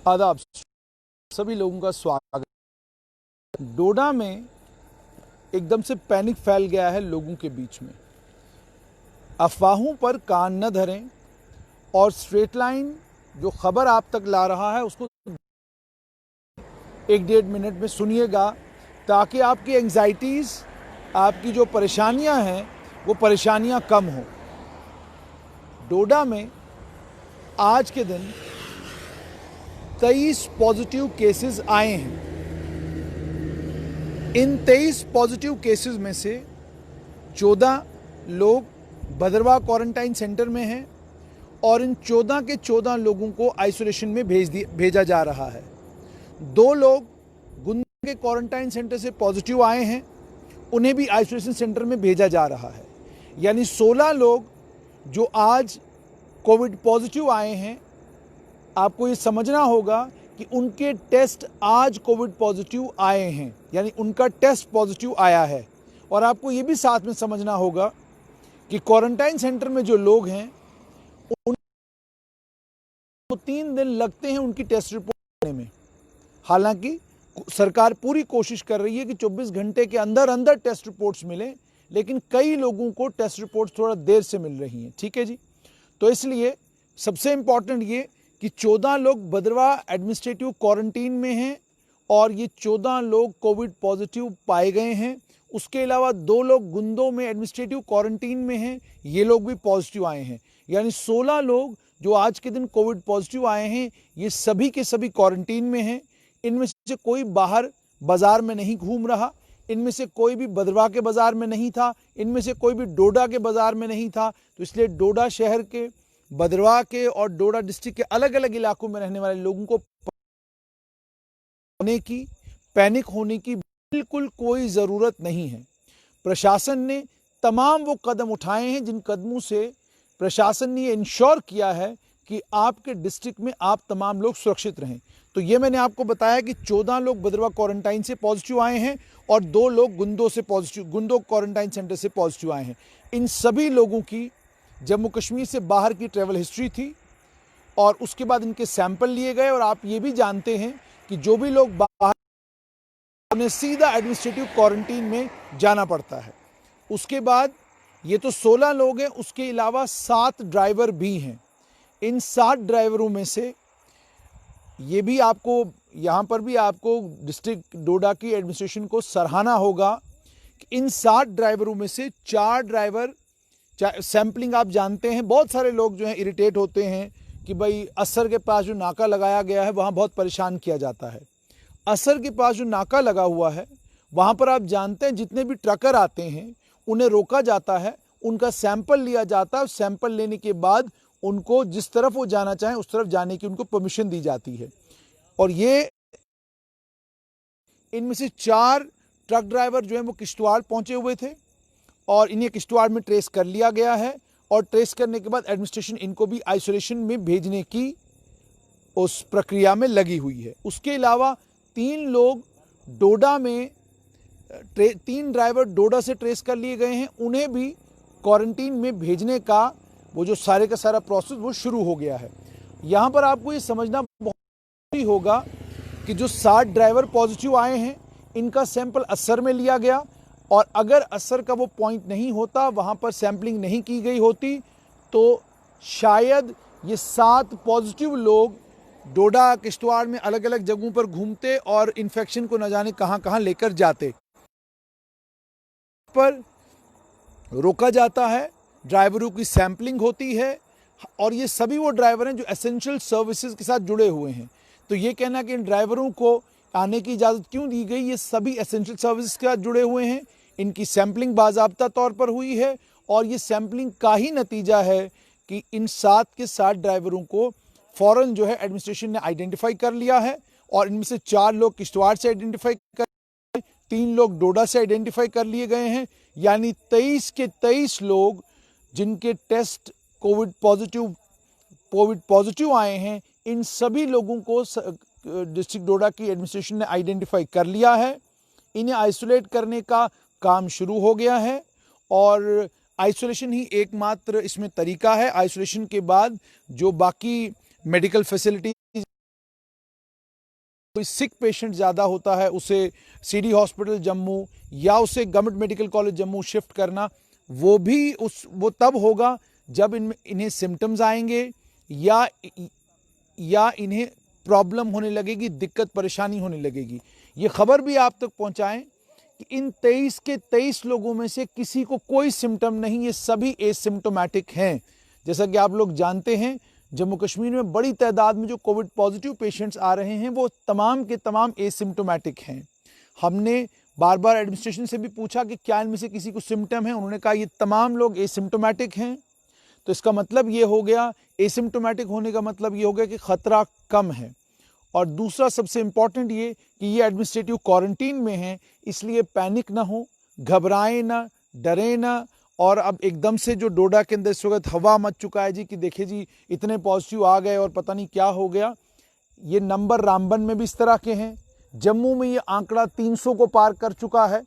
आदाब, सभी लोगों का स्वागत। डोडा में एकदम से पैनिक फैल गया है लोगों के बीच में। अफवाहों पर कान न धरें और स्ट्रेट लाइन जो खबर आप तक ला रहा है उसको 1-1.5 मिनट में सुनिएगा, ताकि आपकी एंग्जाइटीज़, आपकी जो परेशानियां हैं वो परेशानियां कम हो। डोडा में आज के दिन 23 पॉजिटिव केसेस आए हैं। इन 23 पॉजिटिव केसेस में से 14 लोग भद्रवाह क्वारंटाइन सेंटर में हैं और इन 14 के 14 लोगों को आइसोलेशन में भेजा जा रहा है। 2 लोग गुंदा के क्वारंटाइन सेंटर से पॉजिटिव आए हैं, उन्हें भी आइसोलेशन सेंटर में भेजा जा रहा है। यानी 16 लोग जो आज कोविड पॉजिटिव आए हैं, आपको ये समझना होगा कि उनके टेस्ट आज कोविड पॉजिटिव आए हैं, यानी उनका टेस्ट पॉजिटिव आया है। और आपको ये भी साथ में समझना होगा कि क्वारंटाइन सेंटर में जो लोग हैं उनको 3 दिन लगते हैं उनकी टेस्ट रिपोर्ट आने में। हालांकि सरकार पूरी कोशिश कर रही है कि 24 घंटे के अंदर अंदर टेस्ट रिपोर्ट्स मिलें, लेकिन कई लोगों को टेस्ट रिपोर्ट्स थोड़ा देर से मिल रही हैं। ठीक है जी, तो इसलिए सबसे इंपॉर्टेंट ये कि 14 लोग भद्रवाह एडमिनिस्ट्रेटिव क्वारंटीन में हैं और ये 14 लोग कोविड पॉजिटिव पाए गए हैं। उसके अलावा 2 लोग गुंदों में एडमिनिस्ट्रेटिव क्वारंटीन में हैं, ये लोग भी पॉजिटिव आए हैं। यानी 16 लोग जो आज के दिन कोविड पॉजिटिव आए हैं, ये सभी के सभी क्वारंटीन में हैं। इनमें से कोई बाहर बाजार में नहीं घूम रहा, इनमें से कोई भी भद्रवाह के बाजार में नहीं था, इनमें से कोई भी डोडा के बाजार में नहीं था। तो इसलिए डोडा शहर के, भद्रवाह के और डोडा डिस्ट्रिक्ट के अलग अलग इलाकों में रहने वाले लोगों को पैनिक होने की बिल्कुल कोई ज़रूरत नहीं है। प्रशासन ने तमाम वो कदम उठाए हैं जिन कदमों से प्रशासन ने ये इंश्योर किया है कि आपके डिस्ट्रिक्ट में आप तमाम लोग सुरक्षित रहें। तो ये मैंने आपको बताया कि 14 लोग भद्रवाह क्वारंटाइन से पॉजिटिव आए हैं और 2 लोग गुंदो क्वारंटाइन सेंटर से पॉजिटिव आए हैं। इन सभी लोगों की जम्मू कश्मीर से बाहर की ट्रैवल हिस्ट्री थी और उसके बाद इनके सैंपल लिए गए। और आप ये भी जानते हैं कि जो भी लोग बाहर, उन्हें सीधा एडमिनिस्ट्रेटिव क्वारंटीन में जाना पड़ता है। उसके बाद ये तो 16 लोग हैं, उसके अलावा 7 ड्राइवर भी हैं। इन 7 ड्राइवरों में से ये भी आपको, यहाँ पर भी आपको डिस्ट्रिक्ट डोडा की एडमिनिस्ट्रेशन को सराहना होगा कि इन 7 ड्राइवरों में से 4 ड्राइवर सैंपलिंग, आप जानते हैं बहुत सारे लोग जो हैं इरिटेट होते हैं कि भाई असर के पास जो नाका लगाया गया है वहाँ बहुत परेशान किया जाता है। असर के पास जो नाका लगा हुआ है वहाँ पर आप जानते हैं जितने भी ट्रकर आते हैं उन्हें रोका जाता है, उनका सैंपल लिया जाता है। सैंपल लेने के बाद उनको जिस तरफ वो जाना चाहें उस तरफ जाने की उनको परमिशन दी जाती है। और ये इनमें से 4 ट्रक ड्राइवर जो हैं वो किश्तवाड़ पहुंचे हुए थे और इन्हें किश्तवाड़ में ट्रेस कर लिया गया है और ट्रेस करने के बाद एडमिनिस्ट्रेशन इनको भी आइसोलेशन में भेजने की उस प्रक्रिया में लगी हुई है। उसके अलावा 3 लोग डोडा में 3 ड्राइवर डोडा से ट्रेस कर लिए गए हैं, उन्हें भी क्वारंटीन में भेजने का वो जो सारे का सारा प्रोसेस वो शुरू हो गया है। यहाँ पर आपको ये समझना बहुत जरूरी होगा कि जो 7 ड्राइवर पॉजिटिव आए हैं इनका सैंपल असर में लिया गया और अगर असर का वो पॉइंट नहीं होता, वहाँ पर सैंपलिंग नहीं की गई होती, तो शायद ये 7 पॉजिटिव लोग डोडा किश्तवाड़ में अलग अलग जगहों पर घूमते और इन्फेक्शन को न जाने कहाँ कहाँ लेकर जाते। पर रोका जाता है, ड्राइवरों की सैंपलिंग होती है और ये सभी वो ड्राइवर हैं जो एसेंशियल सर्विसेज के साथ जुड़े हुए हैं। तो ये कहना कि इन ड्राइवरों को आने की इजाज़त क्यों दी गई, ये सभी एसेंशियल सर्विसेज के साथ जुड़े हुए हैं, इनकी सैंपलिंग बाज़ाब्ता तौर पर हुई है और ये सैंपलिंग का ही नतीजा है कि इन 7 के 7 ड्राइवरों को फ़ौरन जो है एडमिनिस्ट्रेशन ने आइडेंटिफाई कर लिया है और इनमें से 4 लोग किश्तवाड़ से आइडेंटिफाई कर, 3 लोग डोडा से आइडेंटिफाई कर लिए गए हैं। यानी 23 के 23 लोग जिनके टेस्ट कोविड पॉजिटिव आए हैं, इन सभी लोगों को डिस्ट्रिक्ट डोडा की एडमिनिस्ट्रेशन ने आइडेंटिफाई कर लिया है। इन्हें आइसोलेट करने का काम शुरू हो गया है और आइसोलेशन ही एकमात्र इसमें तरीका है। आइसोलेशन के बाद जो बाकी मेडिकल फैसिलिटी कोई सिक पेशेंट ज़्यादा होता है उसे सिटी हॉस्पिटल जम्मू या उसे government medical college Jammu shift करना, वो तब होगा जब इन्हें सिम्टम्स आएंगे या इन्हें प्रॉब्लम होने लगेगी, दिक्कत परेशानी होने लगेगी। ये खबर भी आप तक पहुंचाएं कि इन 23 के 23 लोगों में से किसी को कोई सिम्टम नहीं, ये सभी एसिम्टोमेटिक हैं। जैसा कि आप लोग जानते हैं, जम्मू कश्मीर में बड़ी तादाद में जो कोविड पॉजिटिव पेशेंट्स आ रहे हैं वो तमाम के तमाम एसिम्टोमेटिक हैं। हमने बार बार एडमिनिस्ट्रेशन से भी पूछा कि क्या इनमें से किसी को सिम्टम है, उन्होंने कहा ये तमाम लोग एसिम्टोमेटिक हैं। तो इसका मतलब ये हो गया, एसिम्टोमेटिक होने का मतलब ये हो गया कि खतरा कम है। और दूसरा सबसे इंपॉर्टेंट ये कि ये एडमिनिस्ट्रेटिव क्वारंटीन में है, इसलिए पैनिक ना हो, घबराएं ना, डरें ना। और अब एकदम से जो डोडा के अंदर इस वक्त हवा मच चुका है जी कि देखिए जी इतने पॉजिटिव आ गए और पता नहीं क्या हो गया, ये नंबर रामबन में भी इस तरह के हैं। जम्मू में ये आंकड़ा 300 को पार कर चुका है।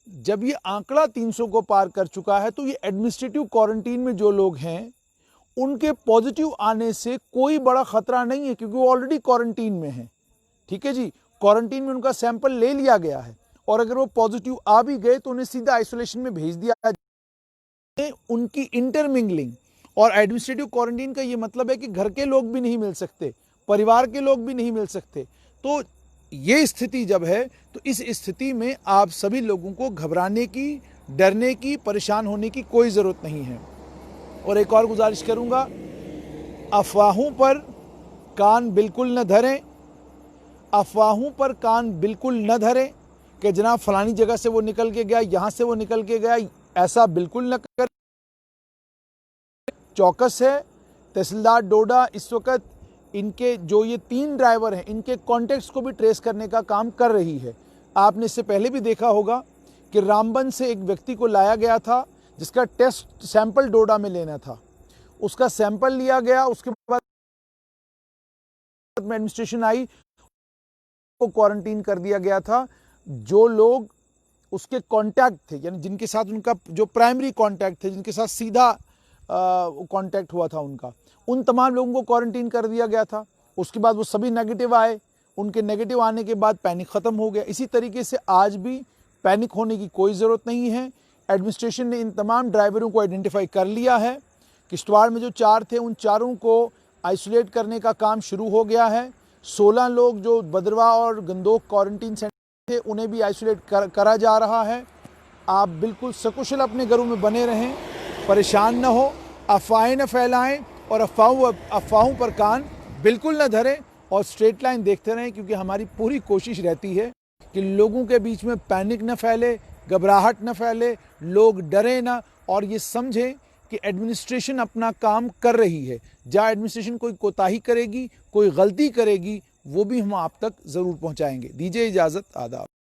जब ये आंकड़ा 300 को पार कर चुका है तो ये एडमिनिस्ट्रेटिव क्वारंटीन में जो लोग हैं उनके पॉजिटिव आने से कोई बड़ा खतरा नहीं है, क्योंकि वो ऑलरेडी क्वारंटीन में है। ठीक है जी, क्वारंटीन में उनका सैंपल ले लिया गया है और अगर वो पॉजिटिव आ भी गए तो उन्हें सीधा आइसोलेशन में भेज दिया। उनकी इंटरमिंगलिंग और एडमिनिस्ट्रेटिव क्वारंटीन का ये मतलब है कि घर के लोग भी नहीं मिल सकते, परिवार के लोग भी नहीं मिल सकते। तो ये स्थिति जब है तो इस स्थिति में आप सभी लोगों को घबराने की, डरने की, परेशान होने की कोई ज़रूरत नहीं है। और एक और गुजारिश करूंगा, अफवाहों पर कान बिल्कुल न धरें, अफवाहों पर कान बिल्कुल न धरें कि जनाब फलानी जगह से वो निकल के गया, यहाँ से वो निकल के गया, ऐसा बिल्कुल न करें। चौकस है तहसीलदार डोडा इस वक्त इनके जो ये 3 ड्राइवर हैं इनके कॉन्टेक्ट्स को भी ट्रेस करने का काम कर रही है। आपने इससे पहले भी देखा होगा कि रामबन से एक व्यक्ति को लाया गया था जिसका टेस्ट सैंपल डोडा में लेना था, उसका सैंपल लिया गया, उसके बाद एडमिनिस्ट्रेशन आई को क्वारंटीन कर दिया गया था। जो लोग उसके कांटेक्ट थे, यानी जिनके साथ उनका जो प्राइमरी कांटेक्ट थे, जिनके साथ सीधा कांटेक्ट हुआ था उनका, उन तमाम लोगों को क्वारंटीन कर दिया गया था। उसके बाद वो सभी नेगेटिव आए, उनके नेगेटिव आने के बाद पैनिक ख़त्म हो गया। इसी तरीके से आज भी पैनिक होने की कोई ज़रूरत नहीं है। एडमिनिस्ट्रेशन ने इन तमाम ड्राइवरों को आइडेंटिफाई कर लिया है। किश्तवाड़ में जो 4 थे उन चारों को आइसोलेट करने का काम शुरू हो गया है। 16 लोग जो बदरवा और गंदोक क्वारंटीन सेंटर थे उन्हें भी आइसोलेट करा जा रहा है। आप बिल्कुल सकुशल अपने घरों में बने रहें, परेशान न हो, अफवाहें न फैलाएं और अफवाहों पर कान बिल्कुल न धरें और स्ट्रेट लाइन देखते रहें, क्योंकि हमारी पूरी कोशिश रहती है कि लोगों के बीच में पैनिक न फैले, घबराहट न फैले, लोग डरें ना और ये समझें कि एडमिनिस्ट्रेशन अपना काम कर रही है। जहाँ एडमिनिस्ट्रेशन कोई कोताही करेगी, कोई गलती करेगी, वो भी हम आप तक ज़रूर पहुँचाएंगे। दीजिए इजाज़त, आदाब।